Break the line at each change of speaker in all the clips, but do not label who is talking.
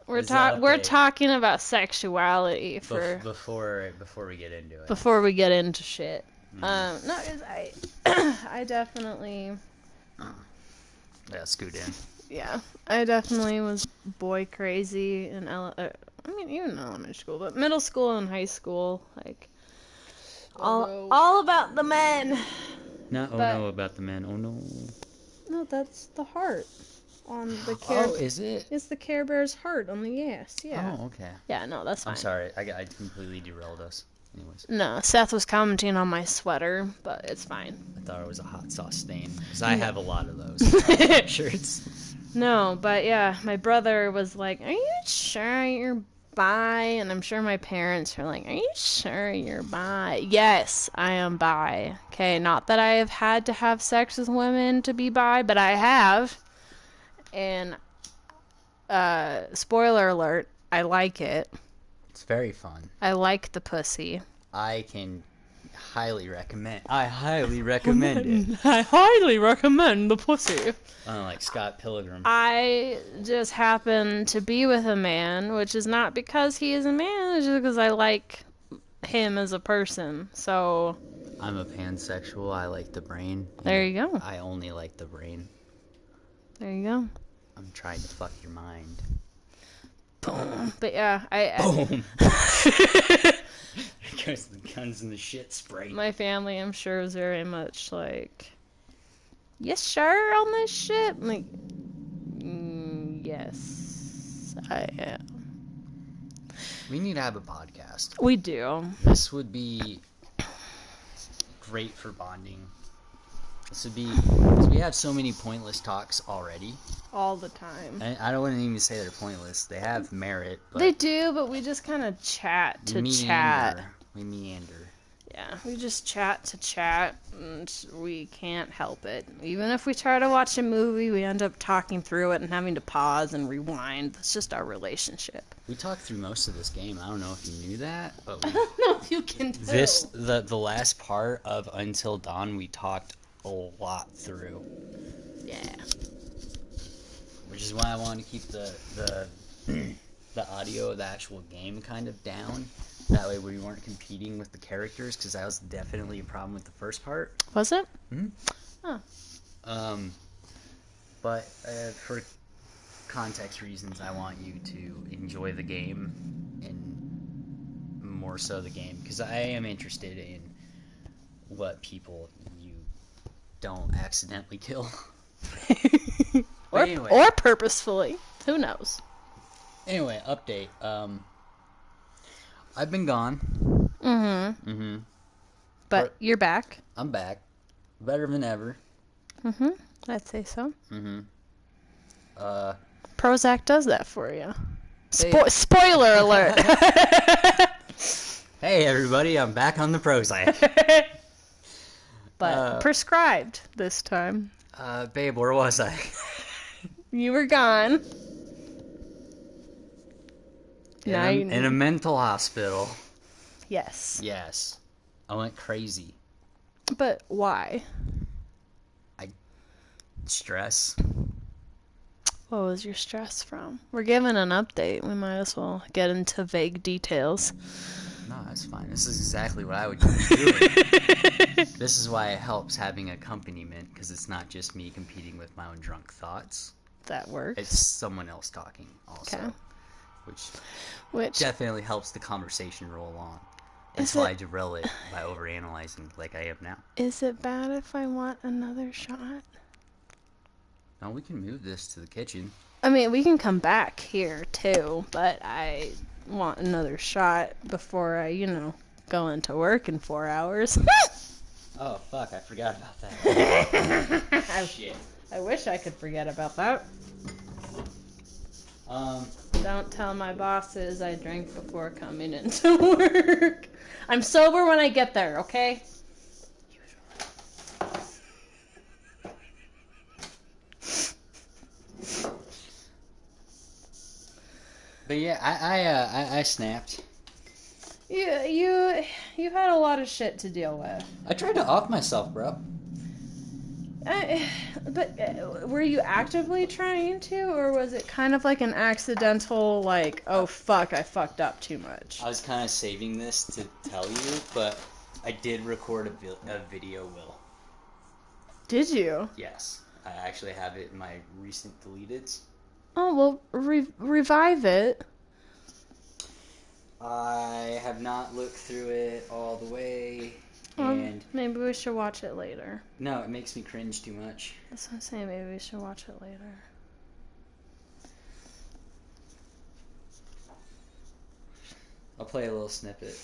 We're talking about sexuality
before we get into it.
Before we get into shit. No, I definitely.
Yeah, scoot in.
Yeah, I definitely was boy crazy in even elementary school, but middle school and high school, like all about the men.
No, about the men. Oh no.
No, that's the heart on the Care.
Oh, is it?
It's the Care Bear's heart on the ass. Yeah.
Oh, okay.
Yeah, no, that's fine.
I'm sorry, I completely derailed us. Anyways.
No, Seth was commenting on my sweater, but it's fine.
I thought it was a hot sauce stain because I have a lot of those shirts.
No, but yeah, my brother was like, "Are you sure you're bi?" And I'm sure my parents were like, "Are you sure you're bi?" Yes, I am bi. Okay, not that I have had to have sex with women to be bi, but I have. And spoiler alert, I like it.
It's very fun.
I like the pussy.
I can highly recommend. I highly recommend it.
I highly recommend the pussy.
Like Scott Pilgrim.
I just happen to be with a man, which is not because he is a man, it's just because I like him as a person. So
I'm a pansexual. I like the brain.
There you go.
I only like the brain.
There you go.
I'm trying to fuck your mind.
Boom. But yeah,
Boom. Because the guns and the shit spray.
My family, I'm sure, is very much like, "You sure on this shit?" I'm like, yes, I am.
We need to have a podcast.
We do.
This would be great for bonding. This would be, because we have so many pointless talks already.
All the time.
And I don't want to even say they're pointless. They have merit. But
they do, but we just kind of chat to chat.
We meander.
Yeah, we just chat to chat, and we can't help it. Even if we try to watch a movie, we end up talking through it and having to pause and rewind. That's just our relationship.
We talked through most of this game. I don't know if you knew that, but
I don't know if you can tell.
The last part of Until Dawn, we talked a lot through.
Yeah.
Which is why I wanted to keep the audio of the actual game kind of down. That way we weren't competing with the characters, because that was definitely a problem with the first part.
Was it?
Mm-hmm. Oh. But for context reasons, I want you to enjoy the game, and more so the game, because I am interested in what people you don't accidentally kill.
Or purposefully. Who knows?
Anyway, update. I've been gone.
Mm-hmm.
Mm-hmm.
But you're back.
I'm back. Better than ever.
Mm-hmm. I'd say so.
Mm-hmm.
Prozac does that for you. Spoiler alert!
Hey, everybody, I'm back on the Prozac.
But prescribed this time.
Babe, where was I?
You were gone.
In a mental hospital.
Yes.
Yes. I went crazy.
But why?
Stress.
What was your stress from? We're giving an update. We might as well get into vague details.
No, that's fine. This is exactly what I would be doing. This is why it helps having accompaniment, because it's not just me competing with my own drunk thoughts.
That works.
It's someone else talking also. Okay. Which definitely helps the conversation roll along. Until I derail it by overanalyzing like I am now.
Is it bad if I want another shot?
No, we can move this to the kitchen.
I mean, we can come back here too, but I want another shot before I, go into work in 4 hours.
Oh, fuck, I forgot about that. Shit.
I wish I could forget about that. Don't tell my bosses I drank before coming into work. I'm sober when I get there, okay?
But yeah, I snapped.
You had a lot of shit to deal with.
I tried to off myself, bro.
But were you actively trying to, or was it kind of like an accidental, like, oh fuck, I fucked up too much?
I was kind of saving this to tell you, but I did record a video, Will.
Did you?
Yes. I actually have it in my recent deleteds.
Oh, well, revive it.
I have not looked through it all the way, and
Maybe we should watch it later.
no, it makes me cringe too much.
That's what I'm saying, maybe we should watch it later.
I'll play a little snippet.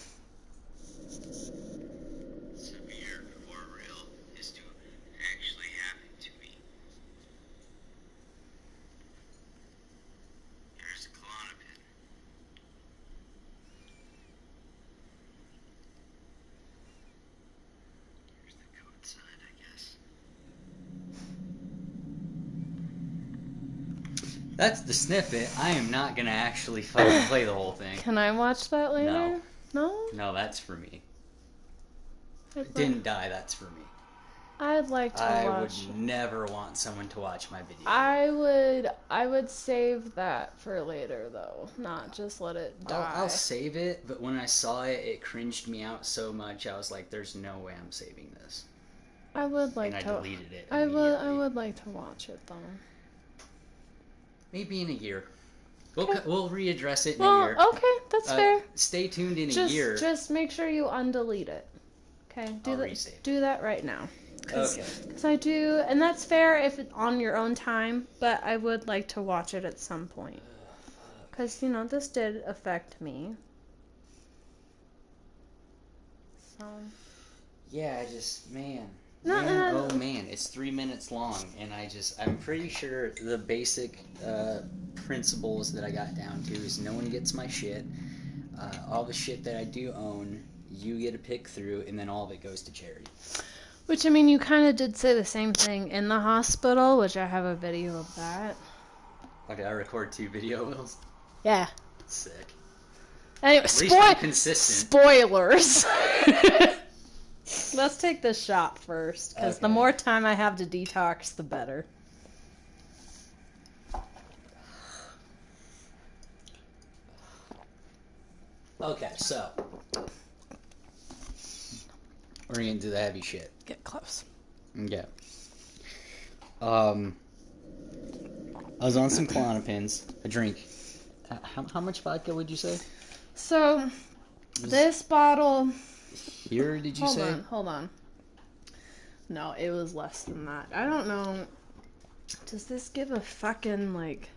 Severe or real is to actually happen to me. Here's the Klonopin. Here's the code sign, I guess.
That's the snippet. I am not gonna actually fucking play the whole thing.
Can I watch that later?
No.
No?
No, that's for me. It didn't die, that's for me.
I'd like to
I
watch.
would never want someone to watch my video.
I would save that for later though, not just let it die.
I'll save it, but when I saw it, it cringed me out so much. I was like, "There's no way I'm saving this,"
I would like
and I
to.
deleted it.
I
immediately.
would like to watch it though.
Maybe in a year.
Okay.
We'll readdress it in a
Well,
year.
okay, that's fair.
Stay tuned in a year.
Just make sure you undelete it. Okay,
I'll resave.
do that right now.
Okay.
Because I do, and that's fair if it's on your own time, but I would like to watch it at some point. Because, you know, this did affect me. So.
Yeah, I just man.
No,
Man,
no.
oh man, it's 3 minutes long, and I'm pretty sure the basic principles that I got down to is no one gets my shit. All the shit that I do own, you get to pick through, and then all of it goes to charity.
Which, I mean, you kind of did say the same thing in the hospital, which I have a video of that.
Okay, I record 2 video wills.
Yeah.
Sick.
Anyway,
At least I'm consistent.
spoilers. Let's take this shot first, because the
Okay.
more time I have to detox, the better.
Okay, so we're gonna do the heavy shit.
Get close.
Okay. I was on some Klonopins. A drink. How much vodka would you say?
So, this bottle...
Here, did you say?
Hold on. No, it was less than that. I don't know. Does this give a fucking, like...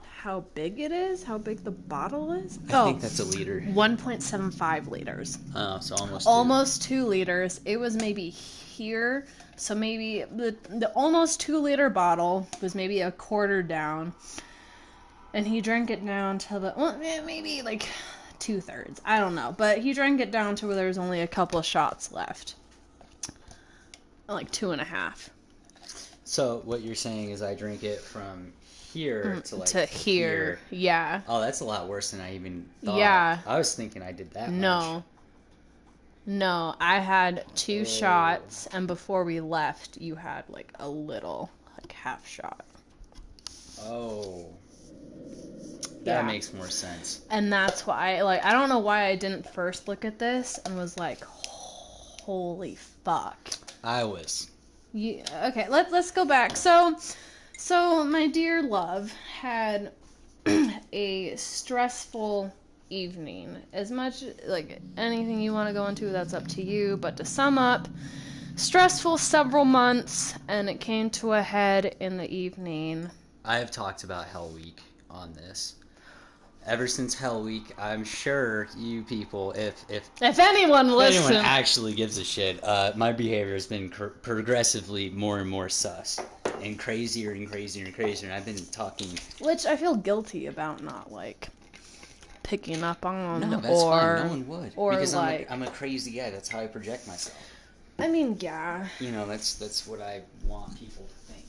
how big it is? How big the bottle is?
I think that's a liter.
1.75 liters.
Oh, so almost.
Almost 2 liters. It was maybe here. So maybe the almost 2 liter bottle was maybe a quarter down. And he drank it down to the, well, maybe like 2/3. I don't know. But he drank it down to where there was only a couple of shots left. Like 2.5.
So what you're saying is I drink it from here to like
to here. Yeah.
Oh, that's a lot worse than I even thought.
Yeah.
I was thinking I did that much.
No, I had 2 shots, and before we left, you had like a little, like half shot.
Oh.
Yeah.
That makes more sense.
And that's why, like, I don't know why I didn't first look at this and was like, holy fuck.
I was.
Yeah, okay, let's go back. So my dear love had a stressful evening. As much, like, anything you want to go into, that's up to you. But to sum up, stressful several months, and it came to a head in the evening.
I have talked about Hell Week on this. Ever since Hell Week, I'm sure you people, if
anyone listens,
anyone actually gives a shit, my behavior has been progressively more and more sus. And crazier and crazier and crazier. And I've been talking...
which I feel guilty about not, like, picking up on.
No, that's fine. No one would.
Or,
because
like...
I'm a crazy guy. That's how I project myself.
I mean, yeah.
You know, that's what I want people to think.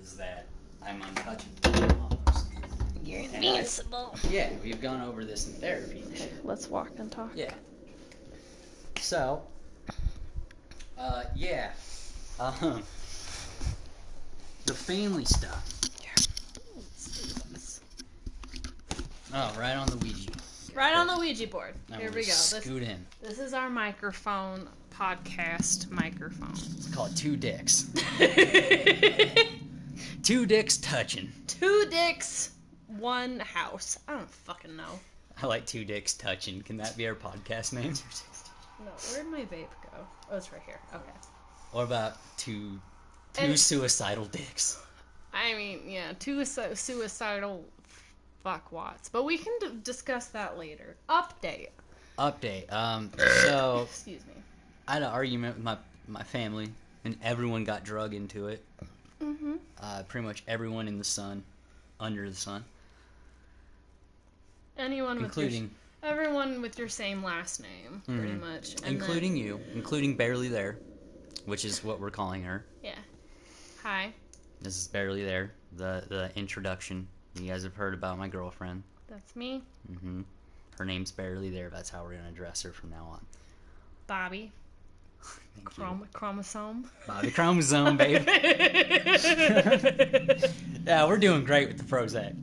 Is that I'm untouchable almost.
You're invincible.
Yeah, we've gone over this in therapy and shit.
Let's walk and talk.
Yeah. So, Yeah. The family stuff. Oh, right on the Ouija.
Right on the Ouija board.
Now
Here
we're
we go.
Scoot in.
This is our microphone, podcast microphone.
Let's call it Two Dicks. Two dicks touching.
Two dicks, one house. I don't fucking know.
I like Two Dicks touching. Can that be our podcast name?
No, where'd my vape go? Oh, it's right here. Okay.
What about two
And-
suicidal dicks?
I mean, yeah, two suicidal fuckwats. But we can discuss that later. Update.
So
Excuse me.
I had an argument with my family, and everyone got drug into it.
Mm-hmm.
Pretty much everyone in the sun, under the sun,
Everyone with your same last name, pretty much. And
including you, including Barely There, which is what we're calling her.
Yeah. Hi.
This is Barely There, the introduction. You guys have heard about my girlfriend.
That's me.
Mm-hmm. Her name's Barely There. That's how we're gonna address her from now on.
Bobby.
Thank you.
Chromosome.
Bobby Chromosome, babe. Yeah, we're doing great with the Prozac.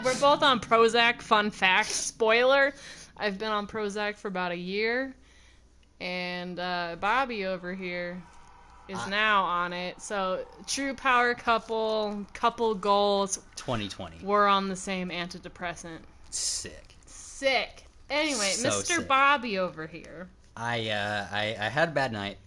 We're both on Prozac. Fun fact. Spoiler. I've been on Prozac for about a year. And Bobby over here is now on it. So, true power couple goals.
2020.
We're on the same antidepressant. Sick. Anyway,
So
Mr.
sick.
Bobby over here.
I had a bad night,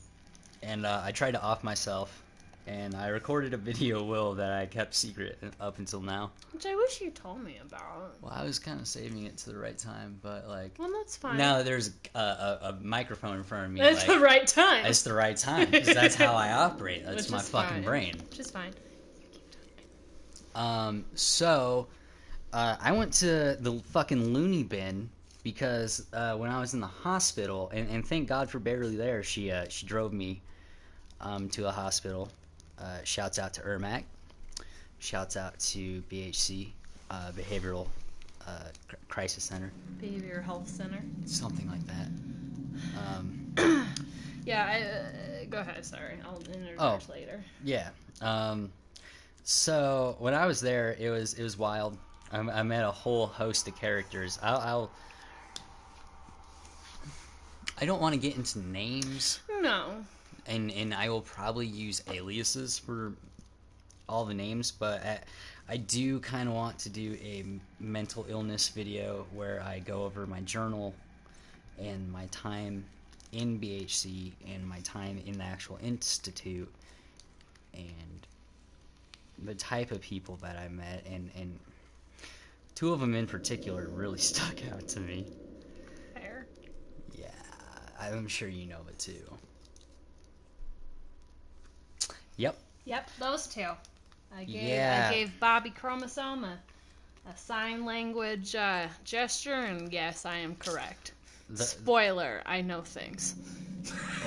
and I tried to off myself, and I recorded a video, Will, that I kept secret up until now.
Which I wish you told me about.
Well, I was kind of saving it to the right time, but like
Well, that's fine.
now that there's a microphone in front of me,
That's
like,
the right time.
it's the right time because that's how I operate. That's
Which
my
is
fucking
fine.
brain.
Which is fine.
So I went to the fucking loony bin because when I was in the hospital, and thank God for Barely There, she drove me to a hospital. Shouts out to Ermac. Shouts out to BHC, Behavioral Crisis Center.
Behavioral Health Center.
Something like that.
Yeah, go ahead. Sorry, I'll introduce later.
Yeah. So when I was there, it was wild. I met a whole host of characters. I don't want to get into names,
No.
and I will probably use aliases for all the names, but I do kind of want to do a mental illness video where I go over my journal and my time in BHC and my time in the actual institute and the type of people that I met, and two of them in particular really stuck out to me.
Fair.
Yeah, I'm sure you know it too. Yep.
Yep, those two. I
Yeah.
gave Bobby Chromosome a sign language gesture, and yes, I am correct. Spoiler, I know things.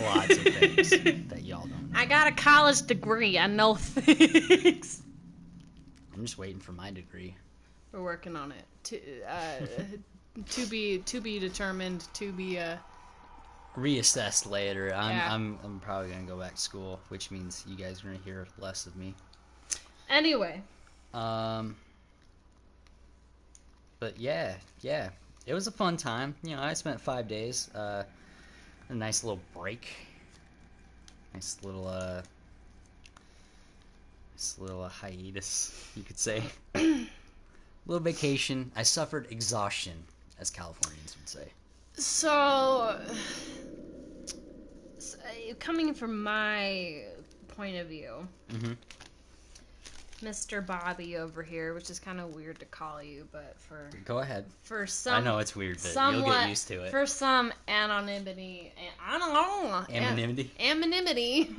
Lots of things that y'all don't know.
I got a college degree. I know things.
I'm just waiting for my degree.
We're working on it. To be determined. To be
Reassessed later.
Yeah.
I'm probably gonna go back to school, which means you guys are gonna hear less of me.
Anyway.
But yeah, it was a fun time. You know, I spent 5 days. A nice little break. Nice little hiatus, you could say. Little vacation. I suffered exhaustion, as Californians would say.
So, coming from my point of view,
Mm-hmm.
Mr. Bobby over here, which is kind of weird to call you, but
Go ahead.
for some,
I know it's weird, but you'll
somewhat,
get used to it.
For some anonymity, I don't know.
Anonymity?
Anonymity.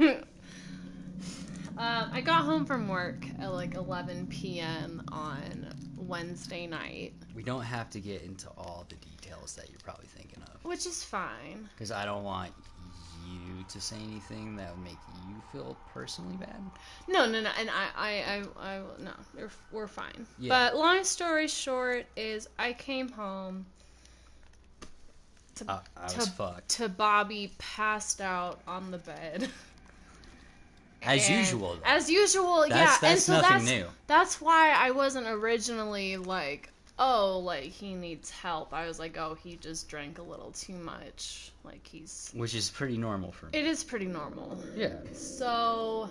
I got home from work at like 11 p.m. on Wednesday night.
We don't have to get into all the details that you're probably thinking of.
Which is fine.
Because I don't want you to say anything that would make you feel personally bad.
No, and I no, we're fine.
Yeah.
But long story short is I came home
I was fucked.
to Bobby passed out on the bed.
As
And
usual, though.
As usual,
That's
and so
nothing new.
That's why I wasn't originally like, oh, like he needs help. I was like, oh, he just drank a little too much. Like
Which is pretty normal for me.
It is pretty normal.
Yeah.
So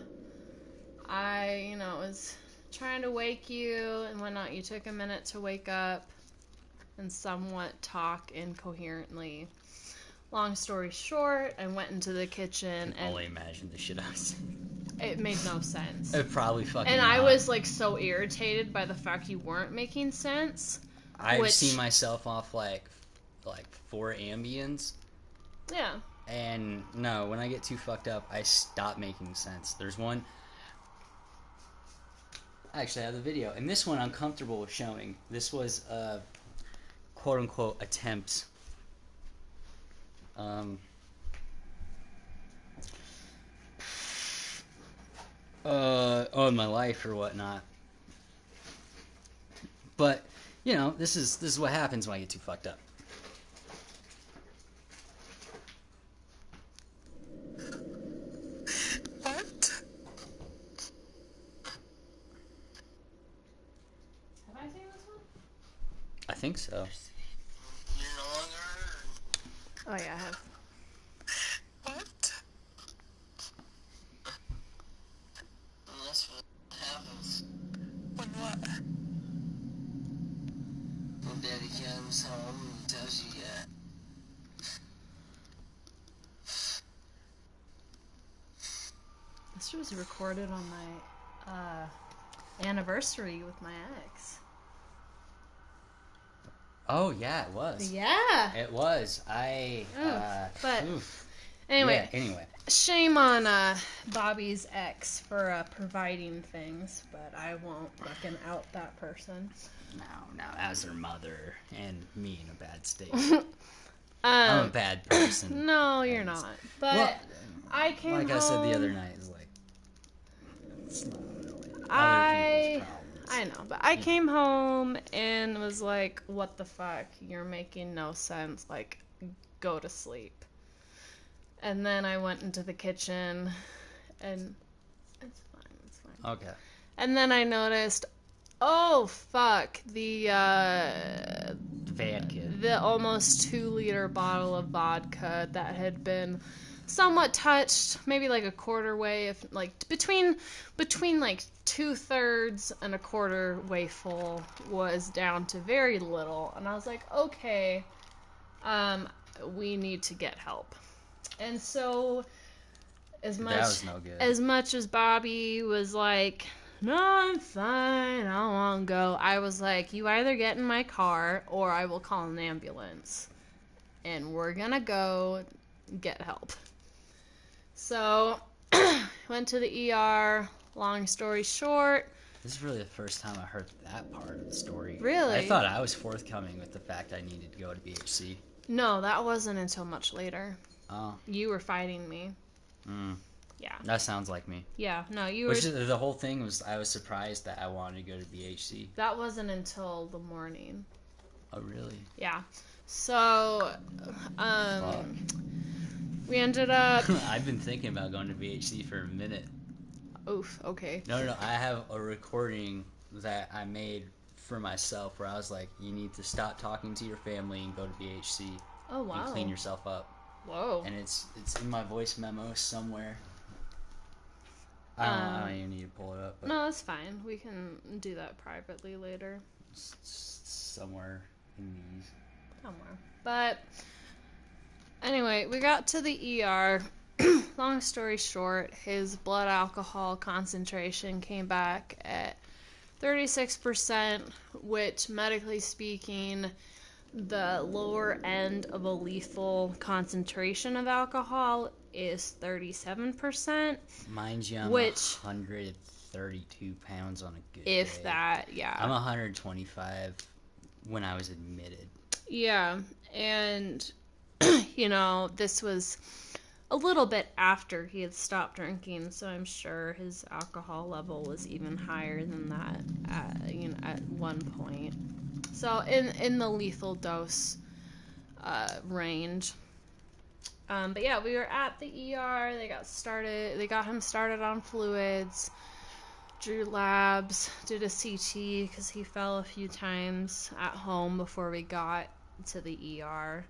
I, was trying to wake you and whatnot. You took a minute to wake up and somewhat talk incoherently. Long story short, I went into the kitchen
I can only imagine the shit I was saying.
It made no sense.
It probably fucking
And
not.
I was like so irritated by the fact you weren't making sense.
I've seen myself off like 4 Ambiens.
Yeah.
And no, when I get too fucked up, I stop making sense. There's one. I actually have the video, and this one I'm comfortable with showing. This was a quote unquote attempt. On my life or whatnot. But, this is what happens when I get too fucked up.
What?
Have I seen this one?
I think so.
You're no longer.
Oh yeah, I have.
What? And that's what happens. When what? When Daddy comes home and tells you,
This was recorded on my anniversary with my ex.
Oh, yeah, it was.
Yeah.
It was.
But
oof.
anyway,
Yeah, anyway.
shame on Bobby's ex for providing things, but I won't fucking out that person.
No, as her mother and me in a bad state. I'm a bad person.
No, you're not. But
Well,
I came
like
home.
I said the other night, it's not really other people's
I
problems.
know, but I came home and was like, what the fuck? You're making no sense. Like, go to sleep. And then I went into the kitchen and it's fine.
Okay.
And then I noticed, oh fuck, the
Bad kid.
the almost 2-liter bottle of vodka that had been somewhat touched, maybe like a quarter way, if like between like 2/3 and a quarter way full, was down to very little. And I was like, okay, we need to get help. And so as much as Bobby was like, no, I'm fine, I don't want to go, I was like, you either get in my car or I will call an ambulance. And we're gonna go get help. So, went to the ER, long story short.
This is really the first time I heard that part of the story.
Really?
I thought I was forthcoming with the fact I needed to go to BHC.
No, that wasn't until much later.
Oh.
You were fighting me. Yeah.
That sounds like me.
Yeah, no, you were...
Which the whole thing was, I was surprised that I wanted to go to BHC.
That wasn't until the morning.
Oh, really?
Yeah. So, we ended up...
I've been thinking about going to BHC for a minute.
Oof, okay.
No, I have a recording that I made for myself where I was like, you need to stop talking to your family and go to BHC.
Oh, wow.
And clean yourself up.
Whoa.
And it's in my voice memo somewhere. I don't even need to pull it up. But
no, that's fine. We can do that privately later.
somewhere in these.
Somewhere. But anyway, we got to the ER. Long story short, his blood alcohol concentration came back at 36%, which, medically speaking, the lower end of a lethal concentration of alcohol is 37%.
Mind you, I'm
which,
132 pounds on a good
if
day.
that, yeah.
I'm 125 when I was admitted.
Yeah, and, this was a little bit after he had stopped drinking, so I'm sure his alcohol level was even higher than that at one point. So in the lethal dose range. But yeah, we were at the ER. They got him started on fluids, drew labs, did a CT because he fell a few times at home before we got to the ER.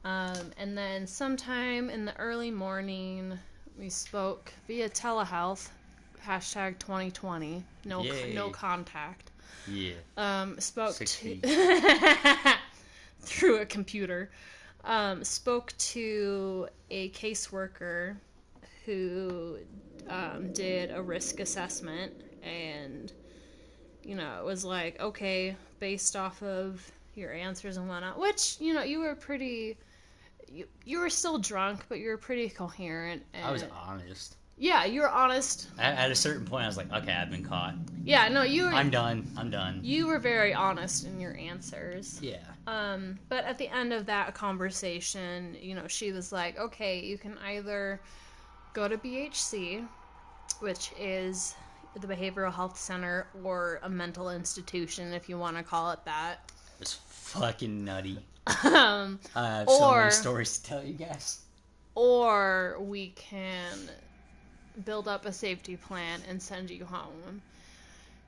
And then sometime in the early morning, we spoke via telehealth, hashtag 2020, no contact.
Yeah.
Spoke
6
to
feet.
through a computer. Spoke to a caseworker who did a risk assessment, and it was like, okay, based off of your answers and whatnot, which you were pretty. You were still drunk, but you were pretty coherent. And
I was honest.
yeah, you were honest.
At a certain point, I was like, okay, I've been caught.
Yeah, no, you were.
I'm done.
You were very honest in your answers.
Yeah.
But at the end of that conversation, she was like, okay, you can either go to BHC, which is the Behavioral Health Center, or a mental institution, if you want to call it that.
It's fucking nutty. I have so many stories to tell you guys.
Or we can build up a safety plan and send you home.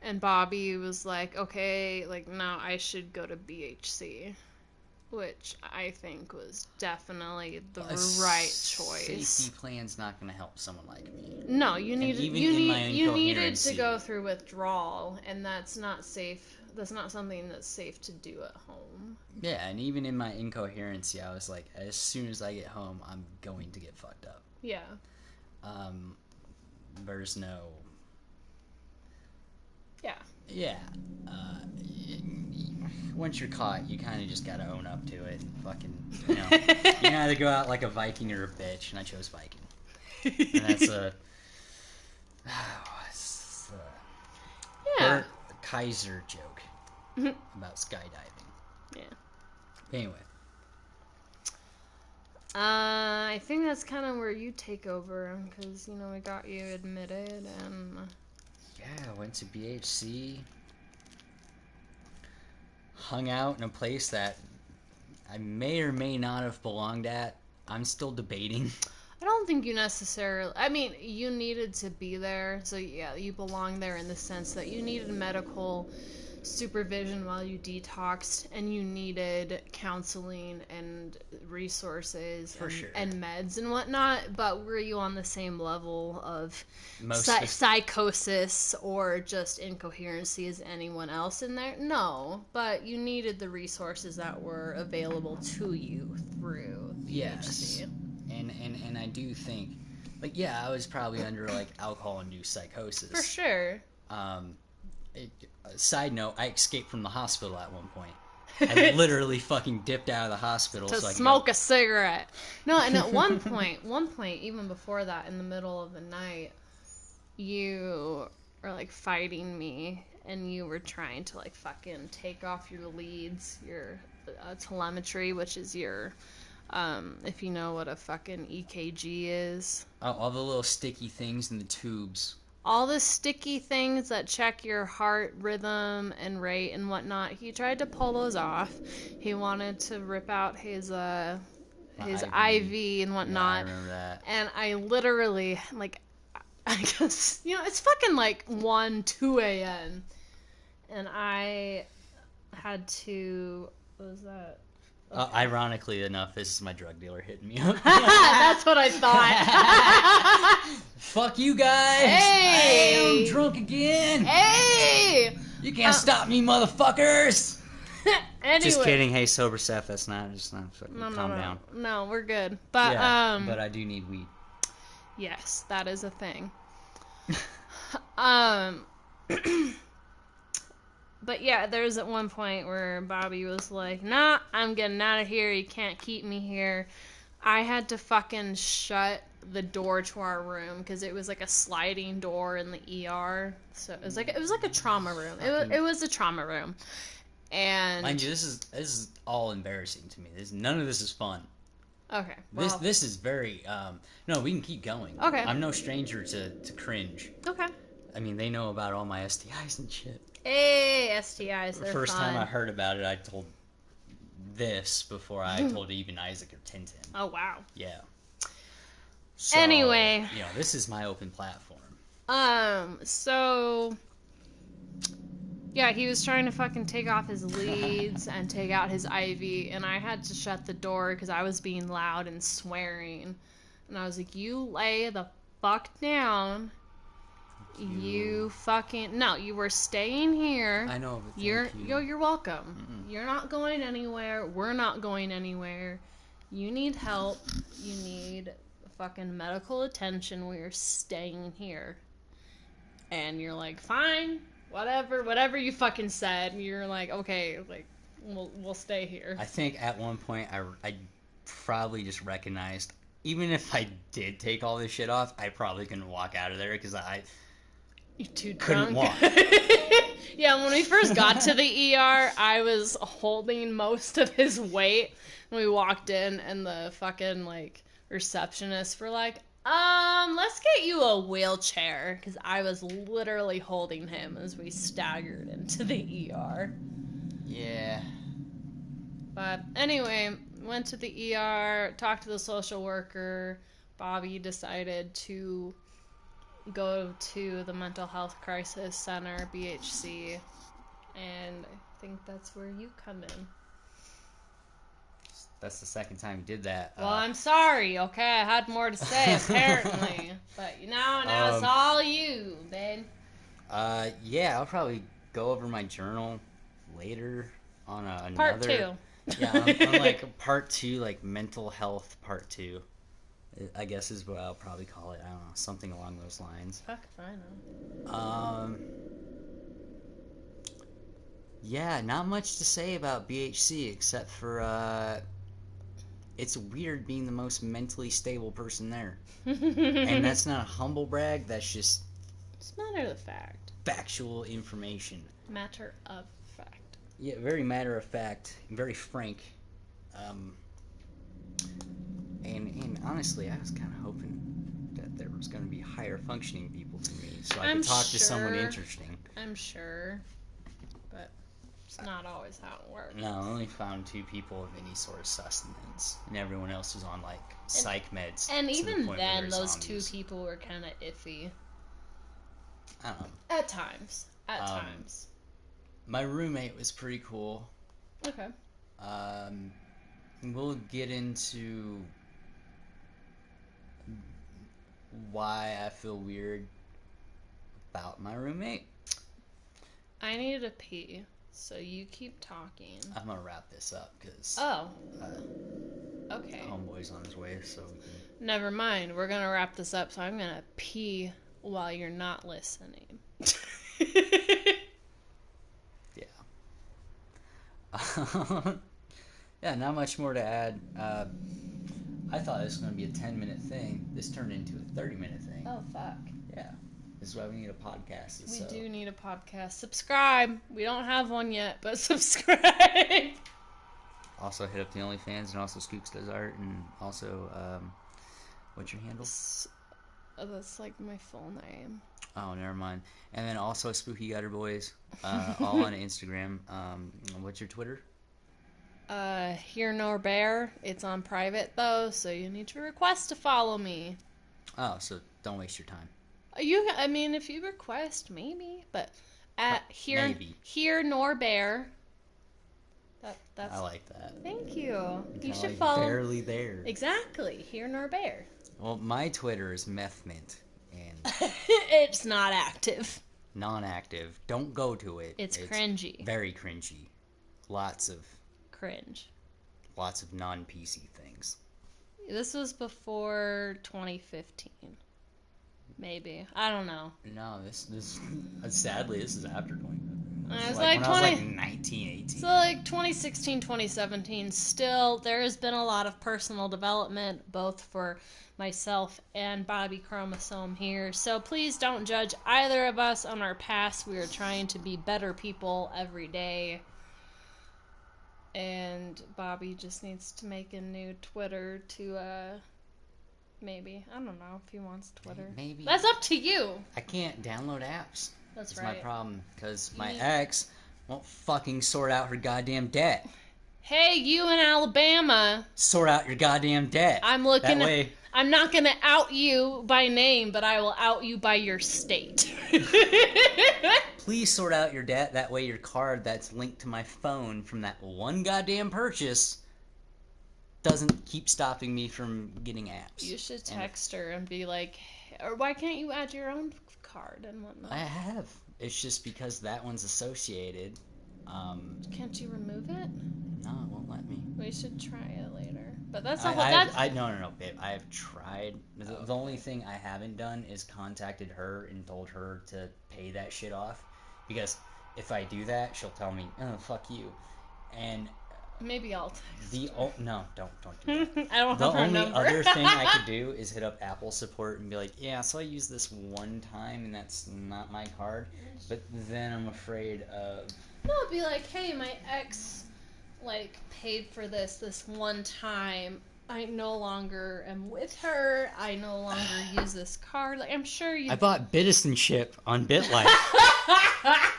And Bobby was like, okay, no, I should go to BHC. Which I think was definitely the right choice.
Safety plan's not going to help someone like me.
No, you needed to go through withdrawal, and that's not safe. That's not something that's safe to do at home.
Yeah, and even in my incoherency, I was like, as soon as I get home, I'm going to get fucked up.
Yeah.
There's no...
Yeah.
Yeah. Once you're caught, you kind of just gotta own up to it and fucking, you can either go out like a Viking or a bitch, and I chose Viking. And that's a...
yeah.
Kaiser joke about skydiving.
Yeah.
Anyway.
I think that's kind of where you take over, because, we got you admitted, and...
Yeah, I went to BHC. Hung out in a place that I may or may not have belonged at. I'm still debating.
I don't think you necessarily... I mean, you needed to be there, so yeah, you belong there in the sense that you needed medical supervision while you detoxed, and you needed counseling and resources and meds and whatnot, but were you on the same level of psychosis or just incoherency as anyone else in there? No, but you needed the resources that were available to you through BHC.
Yes. And I do think, I was probably under, alcohol-induced psychosis.
For sure.
Side note, I escaped from the hospital at one point. I literally fucking dipped out of the hospital
to
so I could
smoke a cigarette. No, and at one point, even before that, in the middle of the night, you were fighting me, and you were trying to fucking take off your leads, your telemetry, which is your, if you know what a fucking EKG is.
Oh, all the little sticky things in the tubes.
All the sticky things that check your heart rhythm and rate and whatnot. He tried to pull those off. He wanted to rip out his IV and whatnot.
Yeah, I remember that.
And I literally, I guess, it's fucking 1, 2 a.m. And I had to, what was that? Okay.
Ironically enough, this is my drug dealer hitting me up.
That's what I thought.
Fuck you guys!
Hey!
I'm drunk again!
Hey!
You can't stop me, motherfuckers!
Anyway.
Just kidding. Hey, sober Seth, that's not fucking calm down.
No, we're good. But
yeah, but I do need weed.
Yes, that is a thing. But yeah, there's at one point where Bobby was like, nah, I'm getting out of here. You can't keep me here. I had to fucking shut the door to our room because it was a sliding door in the ER. So it was like a trauma room. It was a trauma room. And
mind you, this is all embarrassing to me. None of this is fun.
Okay. Well,
this is very no, we can keep going.
Okay.
I'm no stranger to cringe.
Okay.
I mean, they know about all my STIs and shit.
Hey, STIs, they're
The first
fun.
time I heard about it, I told this before I told even Isaac or Tintin.
Oh, wow.
Yeah. So,
Anyway.
this is my open platform.
So... Yeah, he was trying to fucking take off his leads and take out his IV, and I had to shut the door because I was being loud and swearing. And I was like, you lay the fuck down. You fucking... No, you were staying here.
I know, but
you're
thank you.
you're welcome. You're not going anywhere. We're not going anywhere. You need help. You need fucking medical attention. We're staying here. And you're like, fine, whatever you fucking said. And you're like, okay, like, we'll stay here.
I think at one point I probably just recognized, even if I did take all this shit off, I probably couldn't walk out of there because
You're too
couldn't
drunk.
walk.
Yeah, when we first got to the ER, I was holding most of his weight. And we walked in, and the fucking, like, receptionists were like, let's get you a wheelchair. Because I was literally holding him as we staggered into the ER.
Yeah.
But anyway, went to the ER, talked to the social worker. Bobby decided to go to the Mental Health Crisis Center, BHC, and I think that's where you come in.
That's the second time you did that.
Well, I'm sorry, okay? I had more to say, apparently. But now it's all you, babe.
Yeah, I'll probably go over my journal later on another...
Part 2.
Yeah, on like part 2, like mental health part 2. I guess is what I'll probably call it. I don't know, something along those lines.
Fuck if I know.
Yeah, not much to say about BHC except for, it's weird being the most mentally stable person there. And that's not a humble brag, that's just...
It's a matter of fact.
Factual information.
Matter of fact.
Yeah, very matter of fact, very frank. And honestly, I was kind of hoping that there was going to be higher functioning people to me, so I could talk to someone interesting.
I'm sure, but it's not always how it works.
No, I only found 2 people of any sort of sustenance, and everyone else was on like psych meds.
And
to the
even
point
then,
where they're
those
zombies.
2 people were kind of iffy.
I don't know.
At times.
My roommate was pretty cool.
Okay.
We'll get into why I feel weird about my roommate.
I need to pee, so you keep talking.
I'm gonna wrap this up because
Okay.
homeboy's on his way, so we can...
Never mind. We're gonna wrap this up, so I'm gonna pee while you're not listening.
Yeah. Yeah, not much more to add. I thought this was going to be a 10-minute thing. This turned into a 30-minute thing.
Oh, fuck.
Yeah. This is why we need a podcast.
We do need a podcast. Subscribe. We don't have one yet, but subscribe.
Also hit up the OnlyFans, and also Skooks Does Art, and also, what's your handle?
That's like my full name.
Oh, never mind. And then also Spooky Gutter Boys, all on Instagram. What's your Twitter?
Here nor bear. It's on private though, so you need to request to follow me.
Oh, so don't waste your time.
I mean, if you request, maybe, but at here nor bear. That's.
I like that.
Thank you. You should
like
follow.
Barely there.
Exactly. Here nor bear.
Well, my Twitter is methmint, and
It's not active.
non-active. Don't go to it.
It's cringy.
Very cringy. Lots of
Cringe.
non-PC things.
This was before 2015. Maybe. I don't know.
No, this sadly this is after 2015.
It's
like
like
when
20.
I was like 19, 18.
So like 2016, 2017, still there has been a lot of personal development, both for myself and Bobby Chromosome here. So please don't judge either of us on our past. We are trying to be better people every day. And Bobby just needs to make a new Twitter to, maybe. I don't know if he wants Twitter.
Maybe.
That's up to you.
I can't download apps.
That's
That's
right.
my problem, because my ex won't fucking sort out her goddamn debt.
Hey, you in Alabama.
Sort out your goddamn debt.
I'm looking.
That way,
I'm not gonna out you by name, but I will out you by your state.
please sort out your debt. That way, your card that's linked to my phone from that one goddamn purchase doesn't keep stopping me from getting apps.
You should text her and be like, or why can't you add your own card and whatnot?
I have. It's just because that one's associated.
Can't you remove it?
No, it won't let me.
We should try it later. But that's a whole.
No, babe. I have tried. The only thing I haven't done is contacted her and told her to pay that shit off. Because if I do that, she'll tell me, "Oh, fuck you." And
Maybe I'll text.
No, don't do that.
I don't
The
have her
only
number.
other thing I could do is hit up Apple support and be like, "Yeah, so I used this one time, and that's not my card." But then I'm afraid of.
No, it'd be like, hey, my ex, paid for this one time. I no longer am with her. I no longer use this card. I'm sure you.
I bought citizenship on BitLife.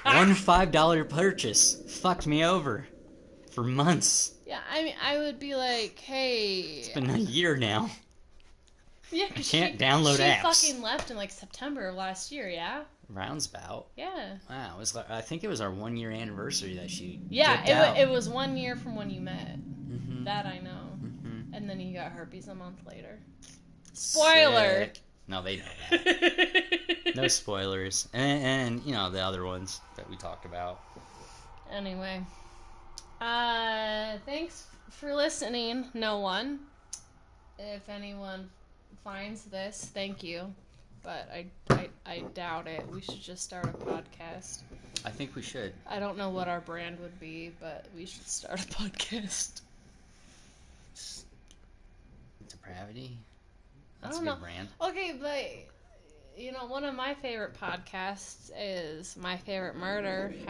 One $5 purchase fucked me over for months.
Yeah, I mean, I would be like, hey.
It's been a year now.
Yeah,
I can't download apps.
She fucking left in September of last year. Yeah.
Roundspout.
Yeah.
Wow, I think it was our 1 year anniversary that she.
Yeah, it was 1 year from when you met.
Mm-hmm.
That I know.
Mm-hmm.
And then you got herpes a month later. Spoiler.
Sick. No, they know that. No spoilers, and the other ones that we talked about.
Anyway, thanks for listening. No one. If anyone finds this, thank you. But I doubt it. We should just start a podcast.
I think we should.
I don't know what our brand would be, but we should start a podcast.
Depravity?
That's
a good brand.
Okay, but one of my favorite podcasts is My Favorite Murder. #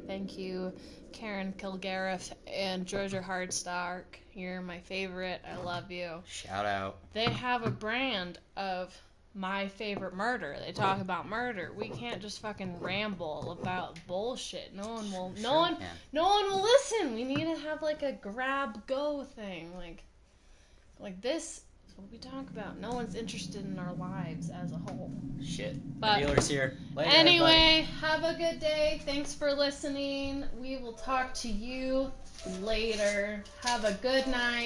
thank you, Karen Kilgariff and Georgia Hardstark. You're my favorite. I love you.
Shout out.
They have a brand of My Favorite Murder. They talk about murder. We can't just fucking ramble about bullshit. No one will. No one will listen. We need to have a grab go thing. Like this. What we talk about. No one's interested in our lives as a whole.
Shit.
But
the dealer's here. Later,
anyway, have a good day. Thanks for listening. We will talk to you later. Have a good night.